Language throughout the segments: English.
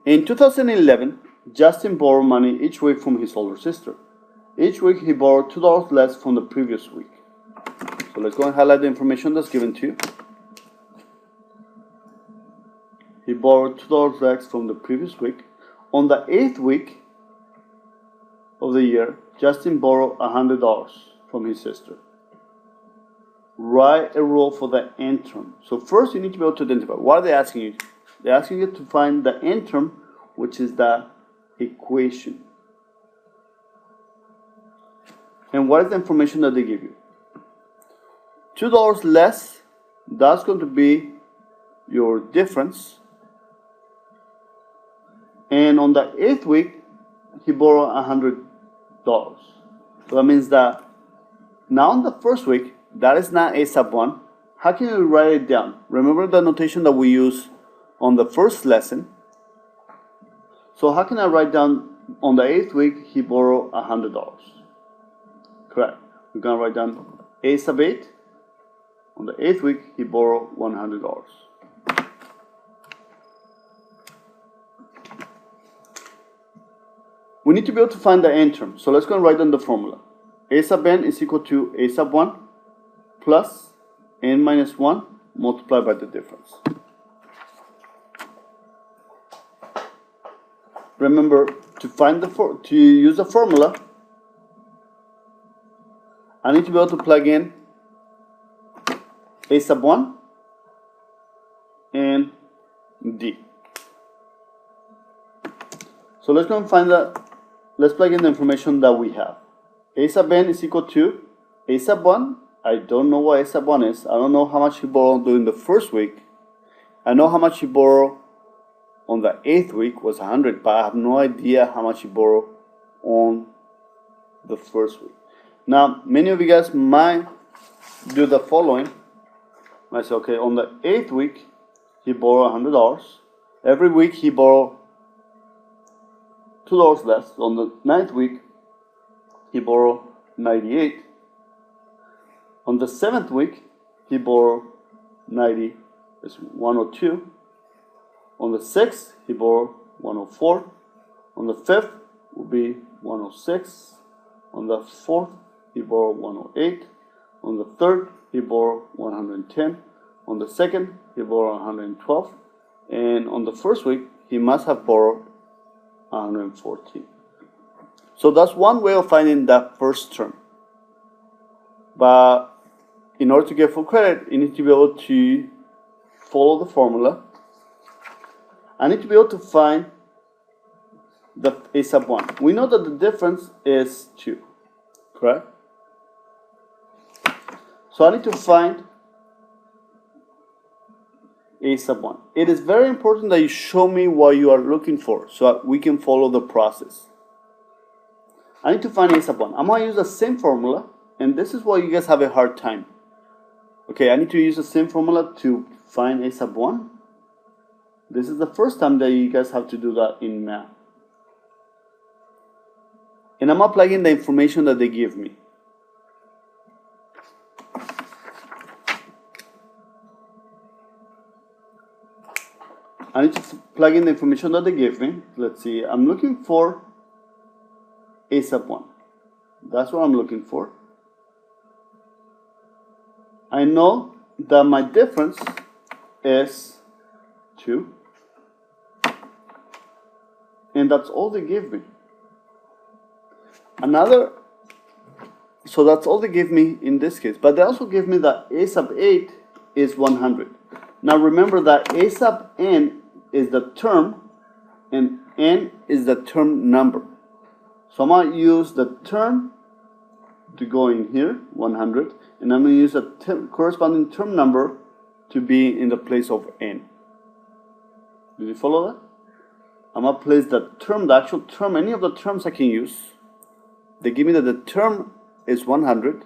In 2011, Justin borrowed money each week from his older sister. Each week he borrowed $2 less from the previous week. So let's go and highlight the information that's given to you. He borrowed $2 less from the previous week. On the 8th week of the year, Justin borrowed $100 from his sister. Write a rule for the end term. So first you need to be able to identify. What are they asking you? They're asking you to find the end term, which is the equation. And what is the information that they give you? $2 less, that's going to be your difference. And on the 8th week, he borrowed $100. So that means that now in the first week, that is not a sub 1. How can you write it down? Remember the notation that we use on the first lesson. So how can I write down on the 8th week, he borrowed $100? Correct. We're going to write down a sub 8. On the 8th week, he borrowed $100. We need to be able to find the end term. So let's go and write down the formula. A sub n is equal to a sub 1 plus n minus 1 multiplied by the difference. Remember, to use the formula, I need to be able to plug in a sub 1 and d. So let's go and let's plug in the information that we have. A sub n is equal to a sub 1. I don't know what a sub 1 is. I don't know how much he borrowed during the first week. I know how much he borrowed on the 8th week was 100, but I have no idea how much he borrowed on the first week. Now, many of you guys might do the following. I say, okay, on the 8th week, he borrowed $100. Every week, he borrowed $2 less. On the 9th week, he borrowed 98. On the 7th week, he borrowed 102. On the 6th, he borrowed 104. On the 5th, will be 106. On the 4th, he borrowed 108. On the 3rd, he borrowed 110. On the 2nd, he borrowed 112. And on the first week, he must have borrowed 114. So that's one way of finding that first term. But in order to get full credit, you need to be able to follow the formula. I need to be able to find the a sub 1. We know that the difference is 2, correct? So I need to find a sub 1. It is very important that you show me what you are looking for so that we can follow the process. I need to find a sub 1. I'm going to use the same formula, and this is why you guys have a hard time. Okay, I need to use the same formula to find a sub 1. This is the first time that you guys have to do that in math. And I'm applying the information that they give me. I need to plug in the information that they give me. Let's see, I'm looking for a sub 1. That's what I'm looking for. I know that my difference is 2. And that's all they give me. So that's all they give me in this case. But they also give me that a sub 8 is 100. Now remember that a sub n is the term and n is the term number. So I'm going to use the term to go in here, 100, and I'm going to use the corresponding term number to be in the place of n. Did you follow that? I'm going to place the term, the actual term, any of the terms I can use. They give me that the term is 100,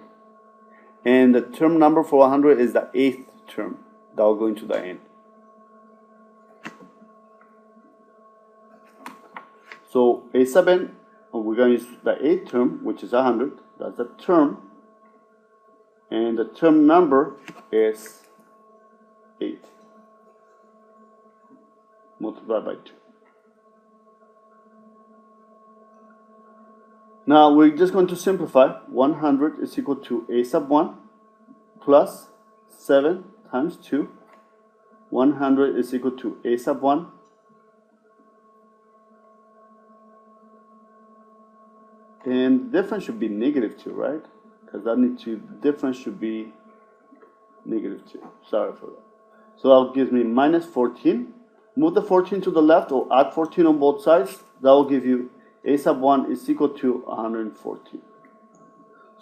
and the term number for 100 is the 8th term that will go into the n. So a sub n, we're going to use the 8th term, which is 100. That's the term. And the term number is 8 multiplied by 2. Now we're just going to simplify. 100 is equal to a sub 1 plus 7 times 2. 100 is equal to a sub 1 and the difference should be negative 2, right? Because the difference should be negative 2. Sorry for that. So that gives me minus 14. Move the 14 to the left or add 14 on both sides. That will give you a sub 1 is equal to 114.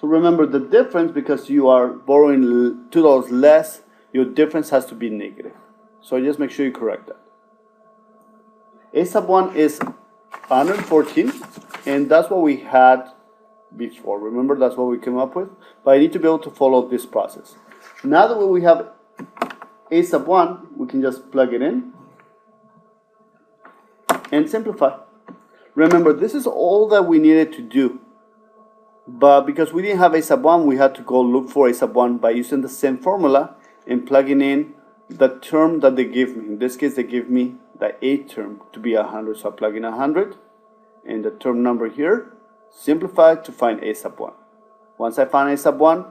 So remember the difference, because you are borrowing $2 less, your difference has to be negative. So just make sure you correct that. A sub 1 is 114, and that's what we had before. Remember, that's what we came up with. But I need to be able to follow this process. Now that we have a sub 1, we can just plug it in and simplify. Remember, this is all that we needed to do. But because we didn't have a sub 1, we had to go look for a sub 1 by using the same formula and plugging in the term that they give me. In this case, they give me the a term to be 100. So I plug in 100 and the term number here, simplify to find a sub 1. Once I find a sub 1,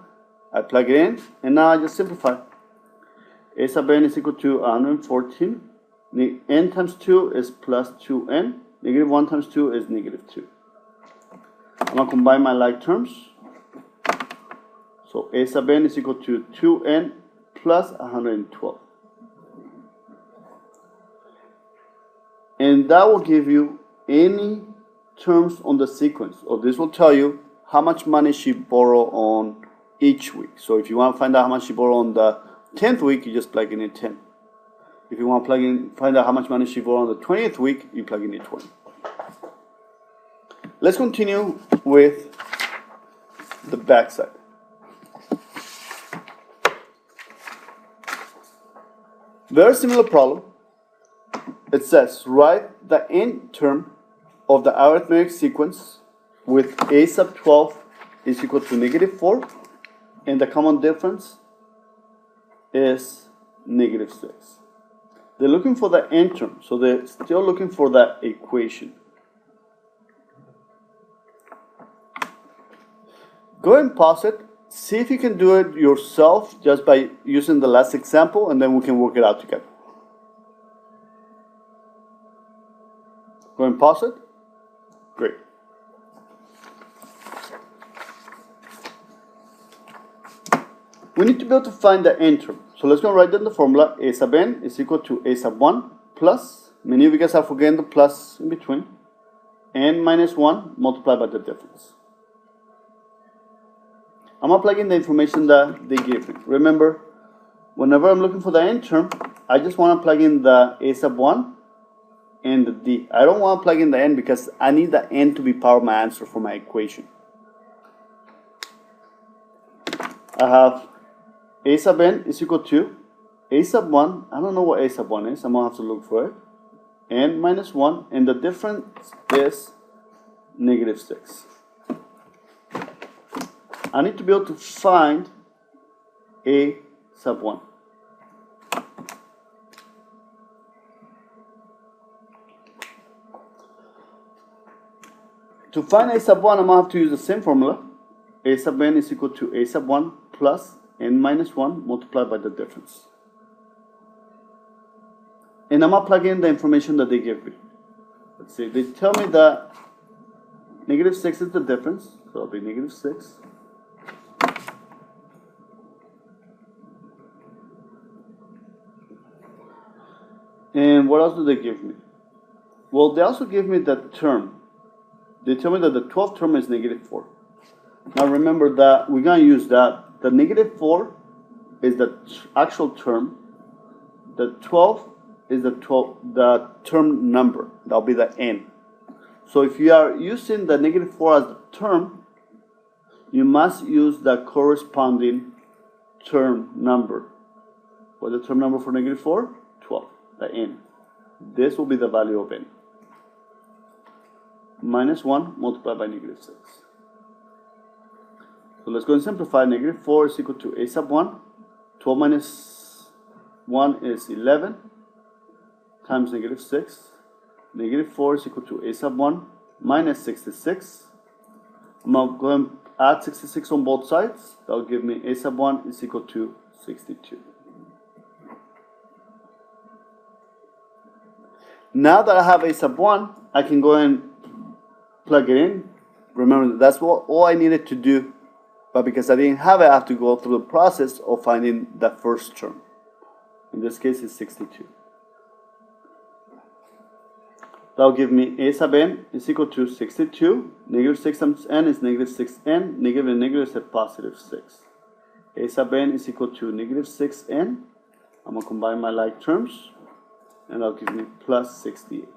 I plug it in, and now I just simplify. A sub n is equal to 114. N times 2 is plus 2n. Negative 1 times 2 is negative 2. I'm going to combine my like terms. So a sub n is equal to 2n plus 112. And that will give you any terms on the sequence. Or this will tell you how much money she borrowed on each week. So if you want to find out how much she borrowed on the 10th week, you just plug in a 10. If you want to find out how much money she borrowed on the 20th week, you plug in a 20. Let's continue with the back side. Very similar problem. It says write the n term of the arithmetic sequence with a sub 12 is equal to negative 4, and the common difference is negative 6. They're looking for the n term, so they're still looking for that equation. Go ahead and pause it. See if you can do it yourself just by using the last example, and then we can work it out together. Go ahead and pause it. Great. We need to be able to find the n term. So let's go write down the formula. A sub n is equal to a sub 1 plus, many of you guys are forgetting the plus in between, n minus 1 multiplied by the difference. I'm going to plug in the information that they gave me. Remember, whenever I'm looking for the n term, I just want to plug in the a sub 1 and the d. I don't want to plug in the n because I need the n to be part of my answer for my equation. I have a sub n is equal to a sub 1. I don't know what a sub 1 is. I'm going to have to look for it. N minus 1, and the difference is negative 6. I need to be able to find a sub 1. To find a sub 1, I'm going to have to use the same formula. A sub n is equal to a sub 1 plus n minus 1 multiplied by the difference. And I'm going to plug in the information that they give me. Let's see, they tell me that negative 6 is the difference, so it'll be negative 6. And what else do they give me? Well, they also give me the term. They tell me that the 12th term is negative 4. Now remember that we're going to use that. The negative 4 is the actual term. The 12 is the term number. That'll be the n. So if you are using the negative 4 as the term, you must use the corresponding term number. What's the term number for negative 4? 12. The n. This will be the value of n. Minus 1 multiplied by negative 6. So let's go and simplify. Negative 4 is equal to a sub 1. 12 minus 1 is 11 times negative 6. Negative 4 is equal to a sub 1 minus 66. I'm going to go and add 66 on both sides. That will give me a sub 1 is equal to 62. Now that I have a sub 1, I can go and plug it in. Remember, that's all I needed to do. But because I didn't have it, I have to go through the process of finding that first term. In this case, it's 62. That will give me a sub n is equal to 62. Negative 6 times n is negative 6n. Negative and negative is a positive 6. A sub n is equal to negative 6n. I'm going to combine my like terms. And that'll give me plus 68.